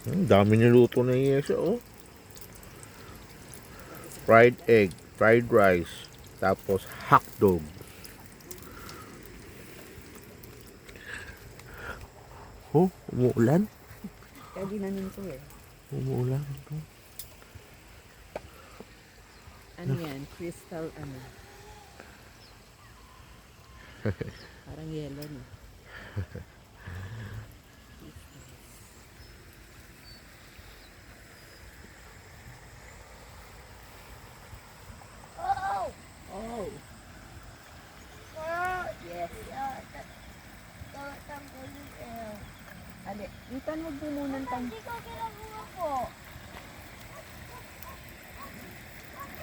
Dami niluto na Yesa, oh. Fried egg, fried rice, tapos hotdog. Oh, umuulan? Kaya ginanon ko eh. Umuulan. Ano yan? Crystal ano? Parang yellow no? Oh! Yes. Ali, Ethan, huwag mo munang